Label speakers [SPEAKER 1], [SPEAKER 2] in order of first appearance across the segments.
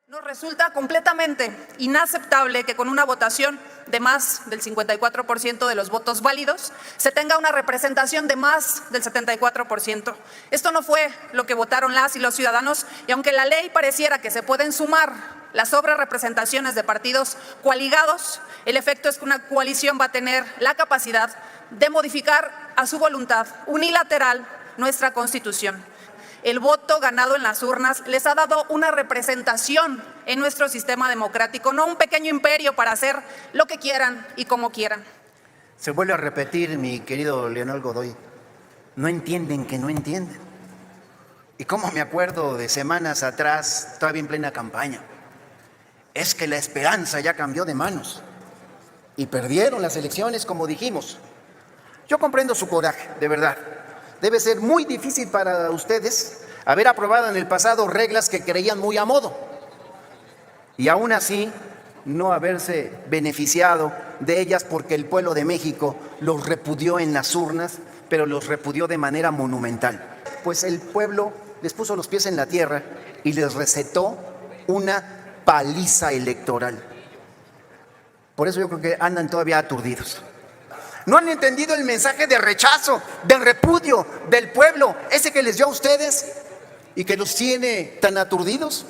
[SPEAKER 1] Nos resulta completamente inaceptable que con una votación de más del 54% de los votos válidos se tenga una representación de más del 74%. Esto no fue lo que votaron las y los ciudadanos, y aunque la ley pareciera que se pueden sumar las sobrerepresentaciones de partidos coaligados, el efecto es que una coalición va a tener la capacidad de modificar a su voluntad unilateral nuestra Constitución. El voto ganado en las urnas les ha dado una representación en nuestro sistema democrático, no un pequeño imperio para hacer lo que quieran y como quieran.
[SPEAKER 2] Se vuelve a repetir, mi querido Leonel Godoy, no entienden que no entienden. Y cómo me acuerdo de semanas atrás, todavía en plena campaña, es que la esperanza ya cambió de manos y perdieron las elecciones como dijimos. Yo comprendo su coraje, de verdad. Debe ser muy difícil para ustedes haber aprobado en el pasado reglas que creían muy a modo y aún así no haberse beneficiado de ellas porque el pueblo de México los repudió en las urnas, pero los repudió de manera monumental. Pues el pueblo les puso los pies en la tierra y les recetó una paliza electoral. Por eso yo creo que andan todavía aturdidos. No han entendido el mensaje de rechazo, del repudio del pueblo, ese que les dio a ustedes y que los tiene tan aturdidos.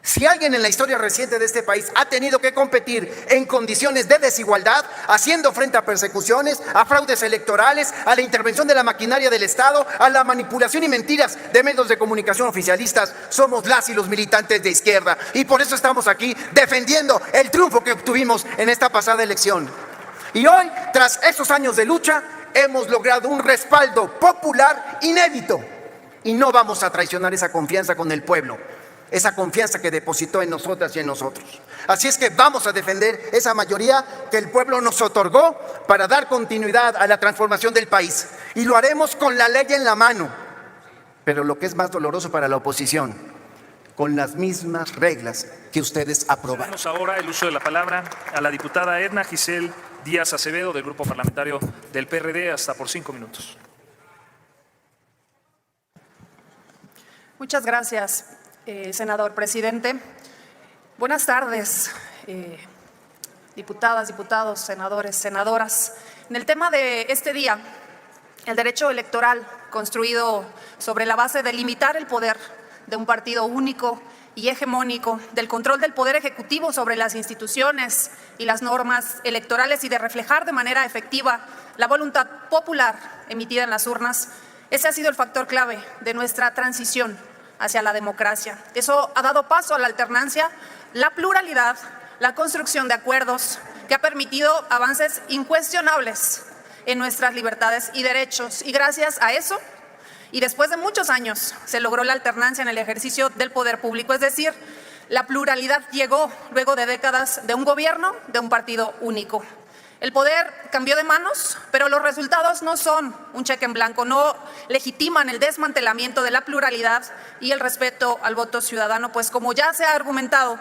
[SPEAKER 2] Si alguien en la historia reciente de este país ha tenido que competir en condiciones de desigualdad, haciendo frente a persecuciones, a fraudes electorales, a la intervención de la maquinaria del Estado, a la manipulación y mentiras de medios de comunicación oficialistas, somos las y los militantes de izquierda. Y por eso estamos aquí defendiendo el triunfo que obtuvimos en esta pasada elección. Y hoy, tras esos años de lucha, hemos logrado un respaldo popular inédito. Y no vamos a traicionar esa confianza con el pueblo, esa confianza que depositó en nosotras y en nosotros. Así es que vamos a defender esa mayoría que el pueblo nos otorgó para dar continuidad a la transformación del país. Y lo haremos con la ley en la mano. Pero lo que es más doloroso para la oposición, con las mismas reglas que ustedes aprobaron.
[SPEAKER 3] Damos ahora el uso de la palabra a la diputada Edna Giselle Díaz Acevedo, del Grupo Parlamentario del PRD, hasta por 5 minutos.
[SPEAKER 1] Muchas gracias, senador presidente. Buenas tardes, diputadas, diputados, senadores, senadoras. En el tema de este día, el derecho electoral construido sobre la base de limitar el poder de un partido único y hegemónico, del control del Poder Ejecutivo sobre las instituciones y las normas electorales y de reflejar de manera efectiva la voluntad popular emitida en las urnas, ese ha sido el factor clave de nuestra transición hacia la democracia. Eso ha dado paso a la alternancia, la pluralidad, la construcción de acuerdos que ha permitido avances incuestionables en nuestras libertades y derechos. Y gracias a eso, y después de muchos años, se logró la alternancia en el ejercicio del poder público, es decir, la pluralidad llegó luego de décadas de un gobierno de un partido único. El poder cambió de manos, pero los resultados no son un cheque en blanco, no legitiman el desmantelamiento de la pluralidad y el respeto al voto ciudadano, pues como ya se ha argumentado,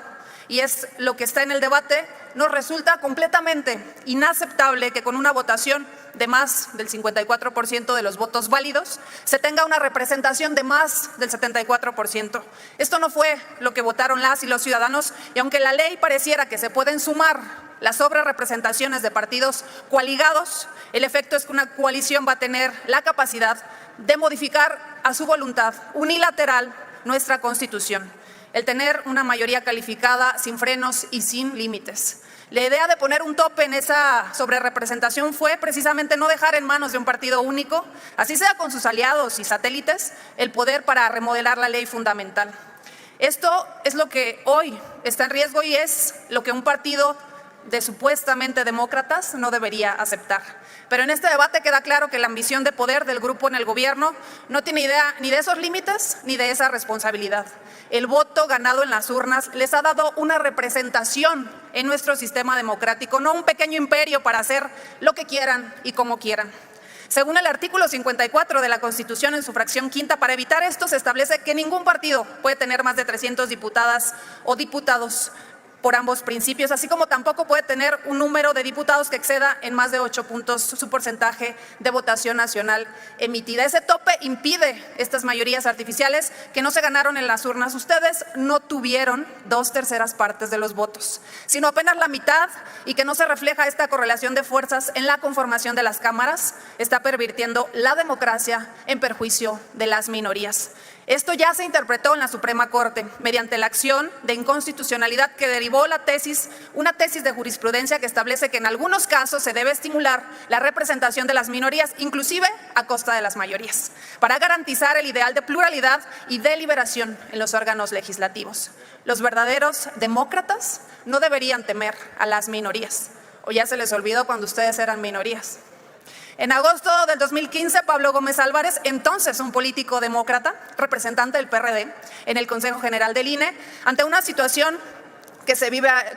[SPEAKER 1] y es lo que está en el debate, nos resulta completamente inaceptable que con una votación de más del 54% de los votos válidos se tenga una representación de más del 74%. Esto no fue lo que votaron las y los ciudadanos, y aunque la ley pareciera que se pueden sumar las sobrerepresentaciones de partidos coaligados, el efecto es que una coalición va a tener la capacidad de modificar a su voluntad unilateral nuestra Constitución. El tener una mayoría calificada sin frenos y sin límites. La idea de poner un tope en esa sobrerepresentación fue precisamente no dejar en manos de un partido único, así sea con sus aliados y satélites, el poder para remodelar la ley fundamental. Esto es lo que hoy está en riesgo y es lo que un partido de supuestamente demócratas no debería aceptar. Pero en este debate queda claro que la ambición de poder del grupo en el gobierno no tiene idea ni de esos límites ni de esa responsabilidad. El voto ganado en las urnas les ha dado una representación en nuestro sistema democrático, no un pequeño imperio para hacer lo que quieran y como quieran. Según el artículo 54 de la Constitución en su fracción quinta, para evitar esto se establece que ningún partido puede tener más de 300 diputadas o diputados. por ambos principios, así como tampoco puede tener un número de diputados que exceda en más de 8 puntos su porcentaje de votación nacional emitida. Ese tope impide estas mayorías artificiales que no se ganaron en las urnas. Ustedes no tuvieron 2/3 partes de los votos, sino apenas la mitad, y que no se refleja esta correlación de fuerzas en la conformación de las cámaras, está pervirtiendo la democracia en perjuicio de las minorías. Esto ya se interpretó en la Suprema Corte mediante la acción de inconstitucionalidad que derivó una tesis de jurisprudencia que establece que en algunos casos se debe estimular la representación de las minorías, inclusive a costa de las mayorías, para garantizar el ideal de pluralidad y deliberación en los órganos legislativos. Los verdaderos demócratas no deberían temer a las minorías, o ya se les olvidó cuando ustedes eran minorías. En agosto del 2015, Pablo Gómez Álvarez, entonces un político demócrata, representante del PRD en el Consejo General del INE, ante una situación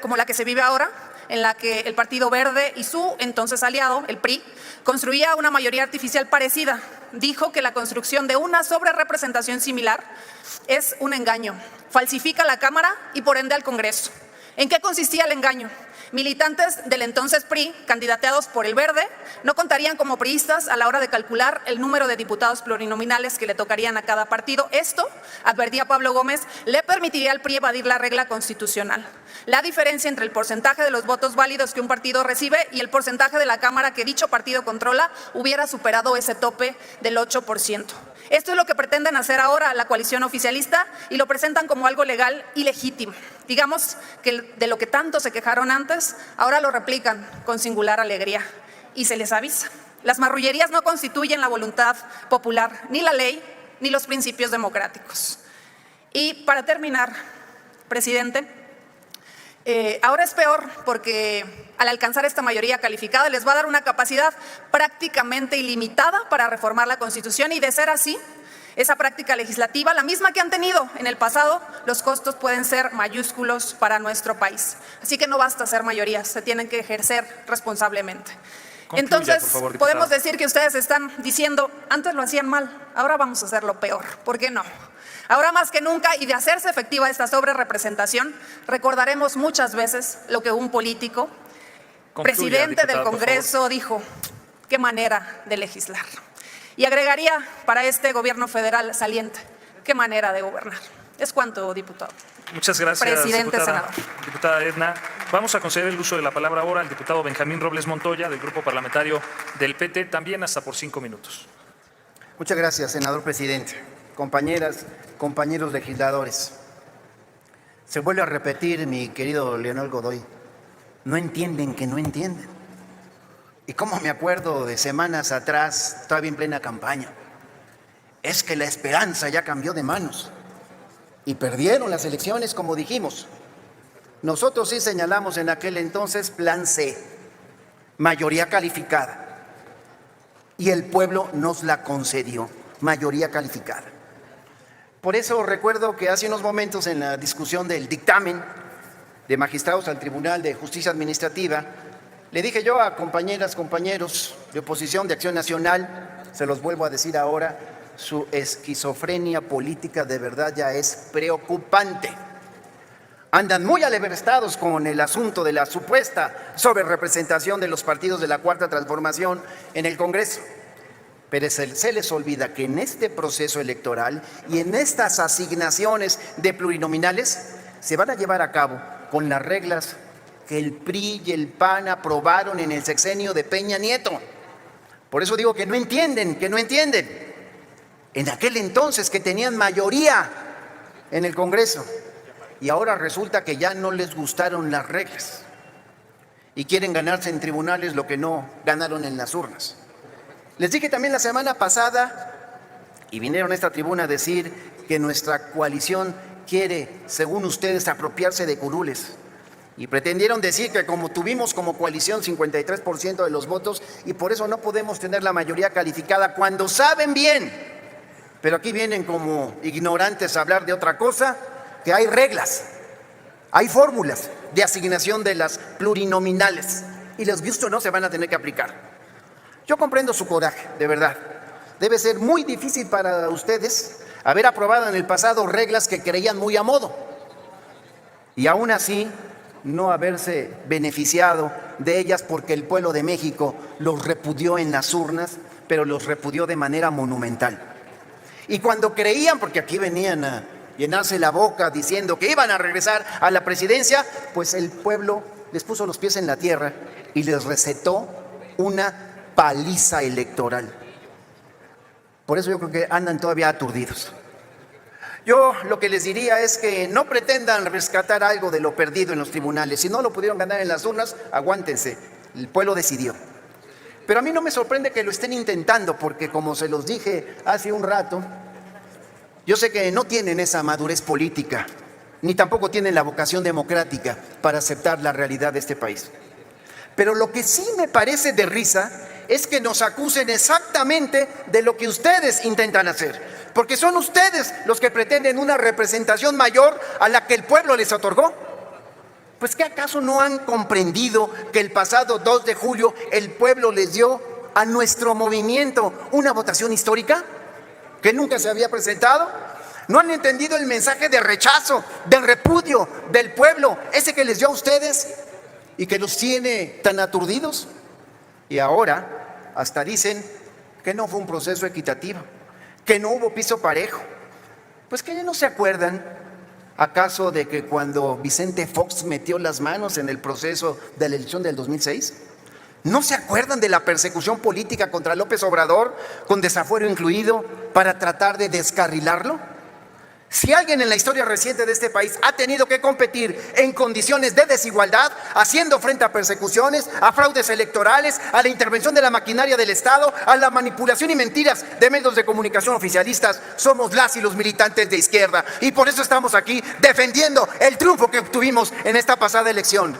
[SPEAKER 1] como la que se vive ahora, en la que el Partido Verde y su entonces aliado, el PRI, construía una mayoría artificial parecida, dijo que la construcción de una sobrerepresentación similar es un engaño, falsifica la Cámara y por ende al Congreso. ¿En qué consistía el engaño? Militantes del entonces PRI, candidateados por el Verde, no contarían como priistas a la hora de calcular el número de diputados plurinominales que le tocarían a cada partido. Esto, advertía Pablo Gómez, le permitiría al PRI evadir la regla constitucional. La diferencia entre el porcentaje de los votos válidos que un partido recibe y el porcentaje de la Cámara que dicho partido controla hubiera superado ese tope del 8%. Esto es lo que pretenden hacer ahora la coalición oficialista y lo presentan como algo legal y legítimo. Digamos que de lo que tanto se quejaron antes, ahora lo replican con singular alegría. Y se les avisa, las marrullerías no constituyen la voluntad popular, ni la ley, ni los principios democráticos. Y para terminar, presidente, ahora es peor porque al alcanzar esta mayoría calificada les va a dar una capacidad prácticamente ilimitada para reformar la Constitución, y de ser así, esa práctica legislativa, la misma que han tenido en el pasado, los costos pueden ser mayúsculos para nuestro país. Así que no basta hacer mayorías, se tienen que ejercer responsablemente.
[SPEAKER 3] Concluya,
[SPEAKER 1] Entonces,
[SPEAKER 3] por favor,
[SPEAKER 1] podemos decir que ustedes están diciendo, antes lo hacían mal, ahora vamos a hacerlo peor. ¿Por qué no? Ahora más que nunca, y de hacerse efectiva esta sobrerepresentación, recordaremos muchas veces lo que un político, presidente del Congreso, dijo: qué manera de legislar. Y agregaría para este gobierno federal saliente: qué manera de gobernar. Es cuanto, diputado.
[SPEAKER 3] Muchas gracias,
[SPEAKER 1] Presidente, senador.
[SPEAKER 3] diputada Edna. Vamos a conceder el uso de la palabra ahora al diputado Benjamín Robles Montoya, del Grupo Parlamentario del PT, también hasta por 5 minutos.
[SPEAKER 2] Muchas gracias, senador presidente. Compañeras, compañeros legisladores. Se vuelve a repetir, mi querido Leonel Godoy, no entienden que no entienden. Y cómo me acuerdo de semanas atrás, todavía en plena campaña, es que la esperanza ya cambió de manos y perdieron las elecciones, como dijimos. Nosotros sí señalamos en aquel entonces plan C, mayoría calificada, y el pueblo nos la concedió, mayoría calificada. Por eso recuerdo que hace unos momentos, en la discusión del dictamen de magistrados al Tribunal de Justicia Administrativa, le dije yo a compañeras, compañeros de oposición de Acción Nacional, se los vuelvo a decir ahora, su esquizofrenia política de verdad ya es preocupante. Andan muy alebrestados con el asunto de la supuesta sobrerepresentación de los partidos de la Cuarta Transformación en el Congreso. Pero se les olvida que en este proceso electoral y en estas asignaciones de plurinominales se van a llevar a cabo con las reglas que el PRI y el PAN aprobaron en el sexenio de Peña Nieto. Por eso digo que no entienden, que no entienden. En aquel entonces que tenían mayoría en el Congreso, y ahora resulta que ya no les gustaron las reglas y quieren ganarse en tribunales lo que no ganaron en las urnas. Les dije también la semana pasada, y vinieron a esta tribuna a decir que nuestra coalición quiere, según ustedes, apropiarse de curules. Y pretendieron decir que como tuvimos como coalición 53% de los votos y por eso no podemos tener la mayoría calificada, cuando saben bien, pero aquí vienen como ignorantes a hablar de otra cosa, que hay reglas, hay fórmulas de asignación de las plurinominales y les guste o no se van a tener que aplicar. Yo comprendo su coraje, de verdad. Debe ser muy difícil para ustedes haber aprobado en el pasado reglas que creían muy a modo. Y aún así no haberse beneficiado de ellas porque el pueblo de México los repudió en las urnas, pero los repudió de manera monumental. Y cuando creían, porque aquí venían a llenarse la boca diciendo que iban a regresar a la presidencia, pues el pueblo les puso los pies en la tierra y les recetó una paliza electoral. Por eso yo creo que andan todavía aturdidos. Yo lo que les diría es que no pretendan rescatar algo de lo perdido en los tribunales. Si no lo pudieron ganar en las urnas, aguántense. El pueblo decidió. Pero a mí no me sorprende que lo estén intentando, porque como se los dije hace un rato, yo sé que no tienen esa madurez política, ni tampoco tienen la vocación democrática para aceptar la realidad de este país. Pero lo que sí me parece de risa es que nos acusen exactamente de lo que ustedes intentan hacer. Porque son ustedes los que pretenden una representación mayor a la que el pueblo les otorgó. Pues ¿qué acaso no han comprendido que el pasado 2 de julio el pueblo les dio a nuestro movimiento una votación histórica que nunca se había presentado? ¿No han entendido el mensaje de rechazo, de repudio del pueblo, ese que les dio a ustedes y que los tiene tan aturdidos? Y ahora hasta dicen que no fue un proceso equitativo, que no hubo piso parejo. Pues que ya no se acuerdan, ¿acaso de que cuando Vicente Fox metió las manos en el proceso de la elección del 2006? ¿No se acuerdan de la persecución política contra López Obrador, con desafuero incluido, para tratar de descarrilarlo? Si alguien en la historia reciente de este país ha tenido que competir en condiciones de desigualdad, haciendo frente a persecuciones, a fraudes electorales, a la intervención de la maquinaria del Estado, a la manipulación y mentiras de medios de comunicación oficialistas, somos las y los militantes de izquierda. Y por eso estamos aquí defendiendo el triunfo que obtuvimos en esta pasada elección.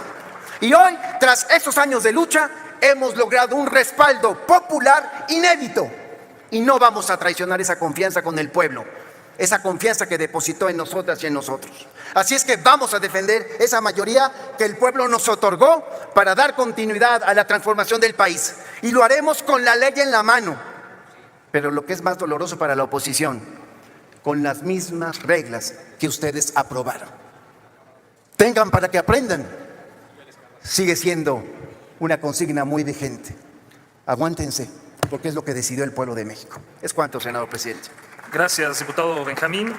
[SPEAKER 2] Y hoy, tras estos años de lucha, hemos logrado un respaldo popular inédito. Y no vamos a traicionar esa confianza con el pueblo, esa confianza que depositó en nosotras y en nosotros. Así es que vamos a defender esa mayoría que el pueblo nos otorgó para dar continuidad a la transformación del país. Y lo haremos con la ley en la mano. Pero lo que es más doloroso para la oposición, con las mismas reglas que ustedes aprobaron. Tengan para que aprendan. Sigue siendo una consigna muy vigente. Aguántense, porque es lo que decidió el pueblo de México. Es cuanto, senador presidente.
[SPEAKER 3] Gracias, diputado Benjamín.